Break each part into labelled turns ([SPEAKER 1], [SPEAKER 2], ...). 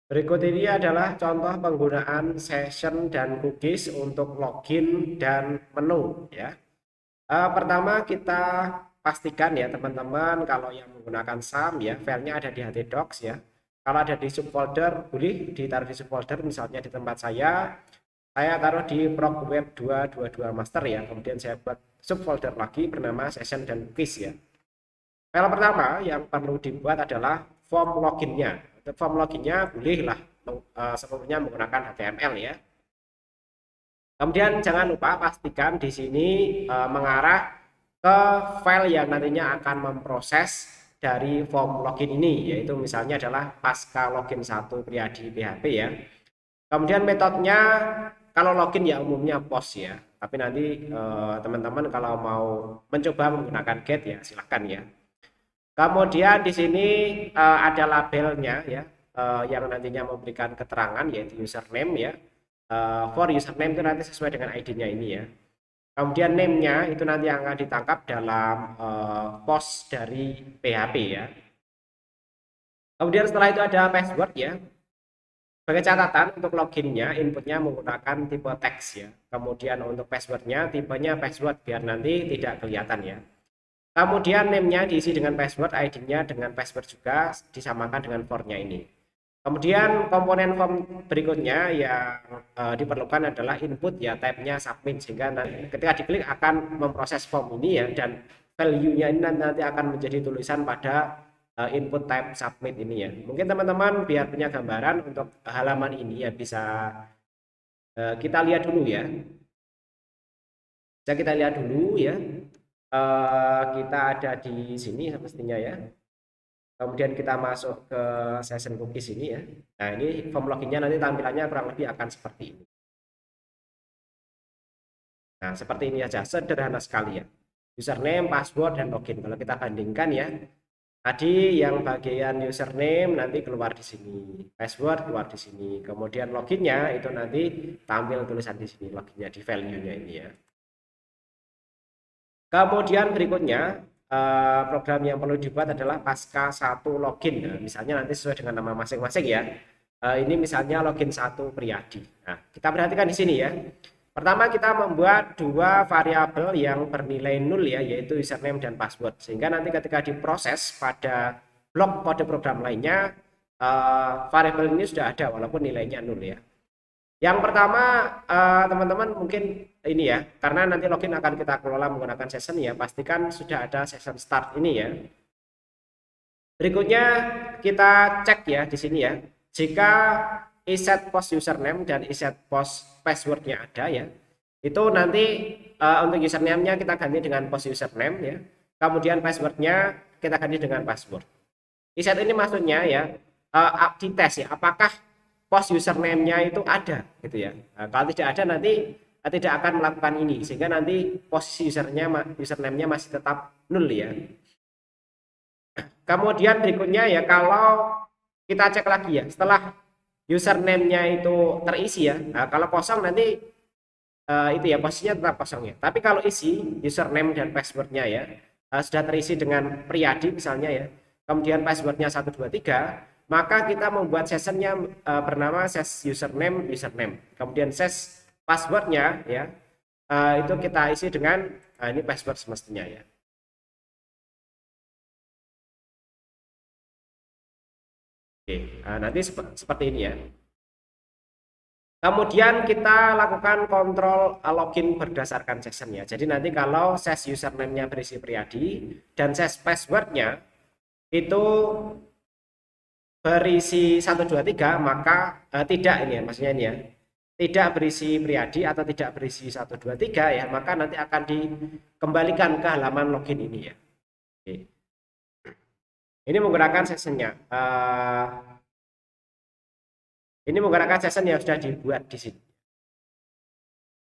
[SPEAKER 1] Berikut ini adalah contoh penggunaan session dan cookies untuk login dan menu ya. Pertama kita pastikan ya teman-teman kalau yang menggunakan SAM ya filenya ada di htdocs ya. Kalau ada di subfolder boleh ditaruh di subfolder, misalnya di tempat saya taruh di procweb 222 master ya. Kemudian saya buat subfolder lagi bernama session dan cookies ya. File pertama yang perlu dibuat adalah form loginnya. Untuk form loginnya bolehlah seluruhnya menggunakan HTML ya. Kemudian jangan lupa pastikan di sini mengarah ke file yang nantinya akan memproses dari form login ini, yaitu misalnya adalah pasca login 1 Priadi PHP ya. Kemudian metodenya kalau login ya umumnya post ya, tapi nanti teman-teman kalau mau mencoba menggunakan get ya silahkan ya. Kemudian di sini ada labelnya ya, yang nantinya memberikan keterangan yaitu username ya. For username itu nanti sesuai dengan ID-nya ini ya. Kemudian name-nya itu nanti akan ditangkap dalam post dari PHP ya. Kemudian setelah itu ada password ya. Sebagai catatan untuk loginnya inputnya menggunakan tipe teks ya. Kemudian untuk passwordnya tipenya password biar nanti tidak kelihatan ya. Kemudian name-nya diisi dengan password, ID-nya dengan password juga disamakan dengan for-nya ini. Kemudian komponen form berikutnya yang diperlukan adalah input ya, type-nya submit, sehingga nanti ketika diklik akan memproses form ini ya, dan value-nya ini nanti akan menjadi tulisan pada input type submit ini ya. Mungkin teman-teman biar punya gambaran untuk halaman ini ya bisa kita lihat dulu ya. Bisa kita lihat dulu ya. Kita ada di sini semestinya ya. Kemudian kita masuk ke session cookies ini ya. Nah, ini form loginnya nanti tampilannya kurang lebih akan seperti ini. Nah, seperti ini aja, sederhana sekali ya. Username, password, dan login. Kalau kita bandingkan ya, tadi yang bagian username nanti keluar di sini, password keluar di sini, kemudian loginnya itu nanti tampil tulisan di sini, loginnya di value-nya ini ya. Kemudian berikutnya program yang perlu dibuat adalah pasca satu login. Nah, misalnya nanti sesuai dengan nama masing-masing ya. Ini misalnya login 1 Priadi. Nah, kita perhatikan di sini ya. Pertama kita membuat dua variabel yang bernilai nol ya, yaitu username dan password. Sehingga nanti ketika diproses pada blok kode program lainnya, variabel ini sudah ada walaupun nilainya nol ya. Yang pertama, teman-teman mungkin ini ya, karena nanti login akan kita kelola menggunakan session ya, pastikan sudah ada session start ini ya. Berikutnya kita cek ya di sini ya, jika iset post username dan iset post passwordnya ada ya, itu nanti untuk username-nya kita ganti dengan post username ya, kemudian passwordnya kita ganti dengan password. Iset ini maksudnya ya, dites ya, apakah post username-nya itu ada gitu ya. Nah, kalau tidak ada nanti tidak akan melakukan ini, sehingga nanti posisi username-nya masih tetap nol ya. Kemudian berikutnya ya, kalau kita cek lagi ya, setelah username-nya itu terisi ya, nah, kalau kosong nanti itu ya posisinya tetap kosong ya. Tapi kalau isi username dan passwordnya ya sudah terisi dengan Priadi misalnya ya, kemudian passwordnya 123, maka kita membuat sessionnya bernama ses username, kemudian ses passwordnya ya itu kita isi dengan ini password semestinya ya. Oke, nanti seperti ini ya. Kemudian kita lakukan kontrol login berdasarkan sessionnya. Jadi nanti kalau ses username-nya berisi Priadi dan ses passwordnya itu berisi 123, maka tidak ini ya, maksudnya ini ya. Tidak berisi Priadi atau tidak berisi 123 ya, maka nanti akan dikembalikan ke halaman login ini ya. Oke. Ini menggunakan sessionnya. Ini menggunakan session yang sudah dibuat di sini.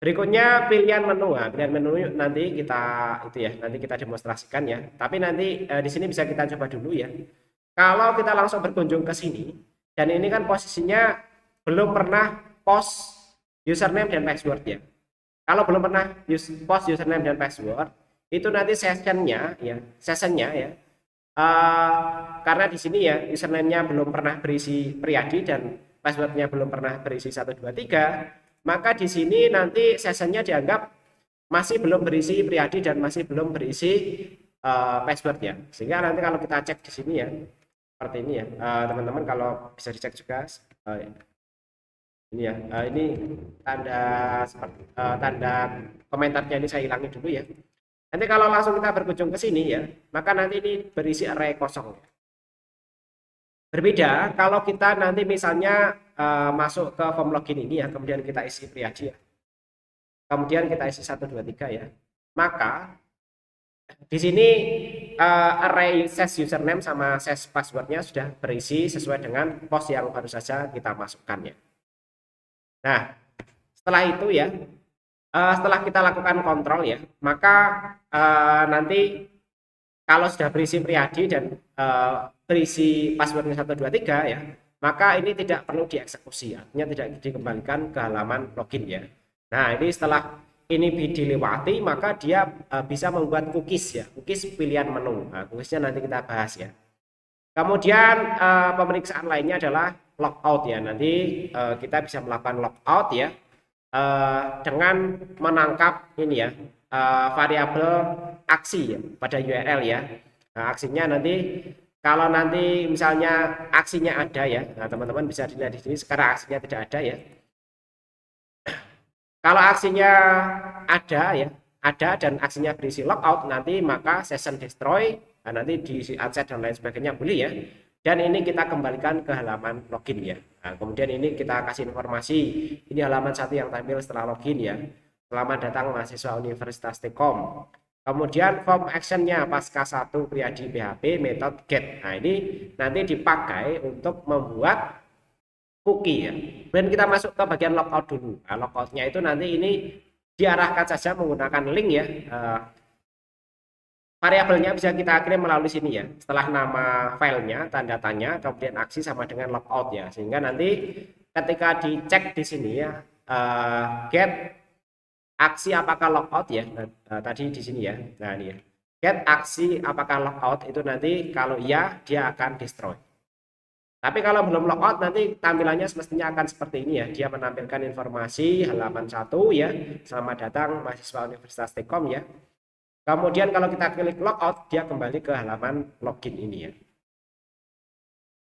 [SPEAKER 1] Berikutnya pilihan menu. Nah, pilihan menu nanti kita itu ya, nanti kita demonstrasikan ya. Tapi nanti di sini bisa kita coba dulu ya. Kalau kita langsung berkunjung ke sini dan ini kan posisinya belum pernah post username dan password ya. Kalau belum pernah post username dan password, itu nanti sessionnya ya. Karena di sini ya username-nya belum pernah berisi Priadi dan passwordnya belum pernah berisi 123, maka di sini nanti sessionnya dianggap masih belum berisi Priyadi dan masih belum berisi password ya. Sehingga nanti kalau kita cek di sini ya, seperti ini ya, teman-teman kalau bisa dicek juga ini ya, ini tanda tanda komentarnya ini saya hilangi dulu ya. Nanti kalau langsung kita berkunjung ke sini ya, maka nanti ini berisi array kosong. Berbeda kalau kita nanti misalnya masuk ke form login ini ya, kemudian kita isi Priyadi ya, kemudian kita isi 123 ya, maka di sini array ses username sama ses passwordnya sudah berisi sesuai dengan pos yang baru saja kita masukkan ya. Nah, setelah itu ya, setelah kita lakukan kontrol ya, maka nanti kalau sudah berisi Priyadi dan berisi passwordnya 123 ya, maka ini tidak perlu dieksekusi, artinya tidak dikembalikan ke halaman login ya. Nah, ini setelah ini dilewati, maka dia bisa membuat cookies ya, cookies pilihan menu. Nah, cookiesnya nanti kita bahas ya. Kemudian pemeriksaan lainnya adalah logout ya, nanti kita bisa melakukan logout ya dengan menangkap ini ya, variabel aksi ya, pada URL ya. Nah, aksinya nanti kalau nanti misalnya aksinya ada ya, nah teman-teman bisa dilihat di sini sekarang aksinya tidak ada ya. Kalau aksinya ada ya, ada dan aksinya berisi logout, nanti maka session destroy, nah, nanti di unset dan lain sebagainya boleh ya. Dan ini kita kembalikan ke halaman login ya. Nah, kemudian ini kita kasih informasi, ini halaman 1 yang tampil setelah login ya. Selamat datang mahasiswa Universitas T-Kom. Kemudian form actionnya pasca 1 Priyadi PHP method get. Nah, ini nanti dipakai untuk membuat cookie ya. Dan kita masuk ke bagian logout dulu. Nah, logoutnya itu nanti ini diarahkan saja menggunakan link ya. Variabelnya bisa kita kirim melalui sini ya. Setelah nama filenya, tanda tanya, kemudian aksi sama dengan logout ya. Sehingga nanti ketika dicek di sini ya, get aksi apakah logout ya. Tadi di sini ya. Nah ini ya. Get aksi apakah logout itu nanti kalau iya dia akan destroy. Tapi kalau belum logout nanti tampilannya semestinya akan seperti ini ya. Dia menampilkan informasi halaman 1 ya. Selamat datang mahasiswa Universitas T-Kom ya. Kemudian kalau kita klik logout dia kembali ke halaman login ini ya.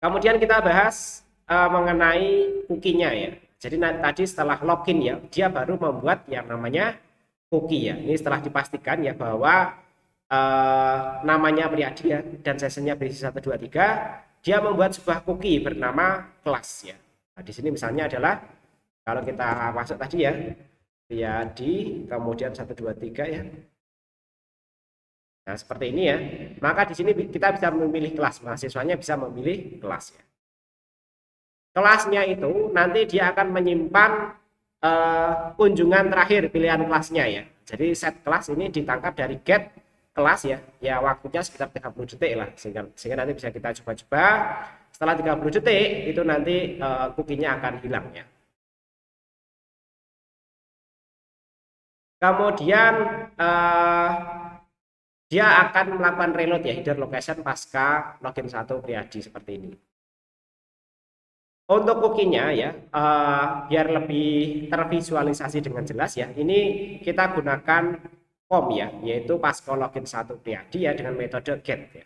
[SPEAKER 1] Kemudian kita bahas mengenai cookie-nya ya. Jadi tadi setelah login ya, dia baru membuat yang namanya cookie ya. Ini setelah dipastikan ya bahwa namanya Priyadi ya dan sessionnya berisi 123. Dia membuat sebuah cookie bernama kelas ya. Nah, di sini misalnya adalah kalau kita masuk tadi ya, Priyadi kemudian 123 ya. Nah, seperti ini ya. Maka di sini kita bisa memilih kelas, mahasiswanya bisa memilih kelas ya. Kelasnya itu nanti dia akan menyimpan kunjungan terakhir pilihan kelasnya ya. Jadi set kelas ini ditangkap dari get kelas ya, ya waktunya sekitar 30 detik lah, sehingga nanti bisa kita coba-coba. Setelah 30 detik itu nanti cookie-nya akan hilang ya. Kemudian dia akan melakukan reload ya, header location pasca login 1 Priyadi seperti ini. Untuk cookie-nya ya, biar lebih tervisualisasi dengan jelas ya, ini kita gunakan form ya, yaitu pasca login 1 Priyadi ya dengan metode get ya.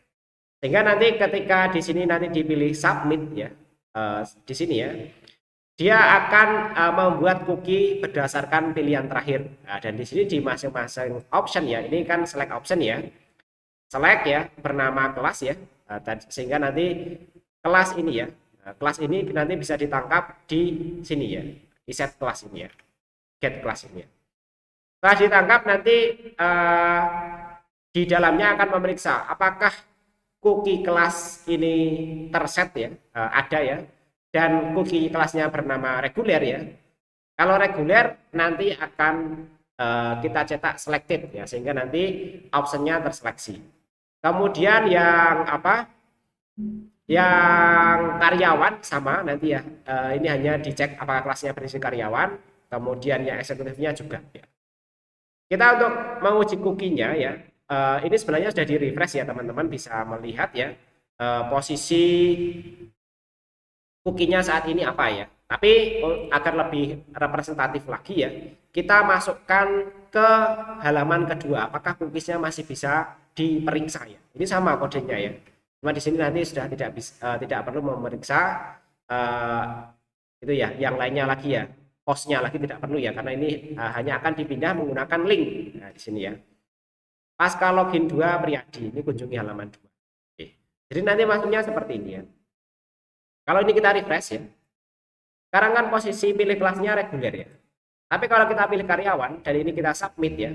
[SPEAKER 1] Sehingga nanti ketika di sini nanti dipilih submit ya, di sini ya, dia akan membuat cookie berdasarkan pilihan terakhir. Nah, dan di sini di masing-masing option ya, ini kan select option ya, select ya bernama kelas ya, sehingga nanti kelas ini ya, kelas ini nanti bisa ditangkap di sini ya, di set kelas ini ya, get kelas ini ya. Setelah ditangkap nanti di dalamnya akan memeriksa apakah cookie kelas ini terset ya, ada ya, dan cookie kelasnya bernama reguler ya. Kalau reguler nanti akan kita cetak selected ya, sehingga nanti optionnya terseleksi. Kemudian yang apa? Yang karyawan sama nanti ya, ini hanya dicek apakah kelasnya berisi karyawan. Kemudian yang eksekutifnya juga ya. Kita untuk menguji cookie-nya ya, ini sebenarnya sudah di refresh ya, teman-teman bisa melihat ya posisi cookie-nya saat ini apa ya. Tapi agar lebih representatif lagi ya, kita masukkan ke halaman kedua. Apakah cookiesnya masih bisa diperiksa ya? Ini sama kodenya ya. Cuma di sini nanti sudah tidak perlu memeriksa itu ya, yang lainnya lagi ya. Postnya lagi tidak perlu ya, karena ini hanya akan dipindah menggunakan link. Nah, di sini ya. Pasca login 2 Priadi, ini kunjungi halaman 2. Oke. Jadi nanti maksudnya seperti ini ya. Kalau ini kita refresh ya. Sekarang kan posisi pilih kelasnya reguler ya. Tapi kalau kita pilih karyawan dan ini kita submit ya,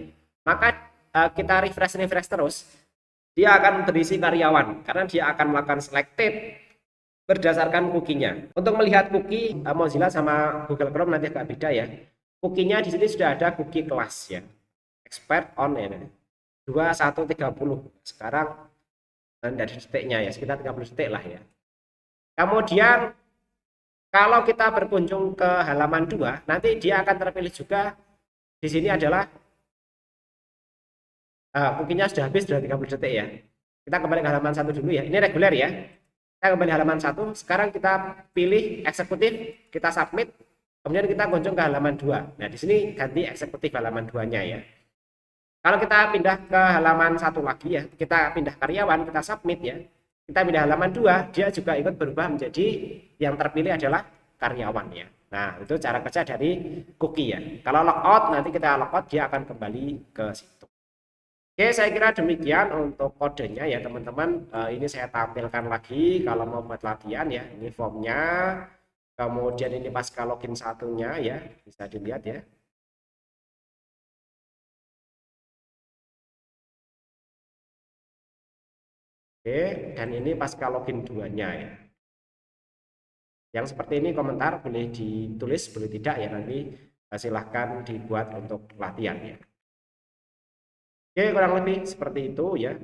[SPEAKER 1] maka kita refresh terus, dia akan berisi karyawan karena dia akan melakukan selected berdasarkan cookie-nya. Untuk melihat cookie Mozilla sama Google Chrome nanti agak beda ya. Cookie-nya di sini sudah ada cookie kelas ya. Expert on ya. 2130. Sekarang dari detiknya ya, sekitar 30 detik lah ya. Kemudian kalau kita berkunjung ke halaman 2, nanti dia akan terpilih juga. Di sini adalah cookie-nya sudah habis, sudah 30 detik ya. Kita kembali ke halaman 1 dulu ya. Ini reguler ya. Kita kembali halaman 1. Sekarang kita pilih eksekutif, kita submit. Kemudian kita kunjung ke halaman 2. Nah, di sini ganti eksekutif halaman 2-nya ya. Kalau kita pindah ke halaman 1 lagi ya, kita pindah karyawan, kita submit ya. Kita pindah halaman 2, dia juga ikut berubah menjadi yang terpilih adalah karyawan ya. Nah, itu cara kerja dari cookie ya. Kalau logout, nanti kita logout, dia akan kembali ke situ. Oke, saya kira demikian untuk kodenya ya teman-teman. Ini saya tampilkan lagi kalau mau buat latihan ya. Ini formnya. Kemudian ini pasca login satunya ya, bisa dilihat ya. Oke, dan ini pasca login 2-nya ya. Yang seperti ini komentar boleh ditulis, boleh tidak ya, nanti silahkan dibuat untuk latihan ya. Oke, kurang lebih seperti itu ya.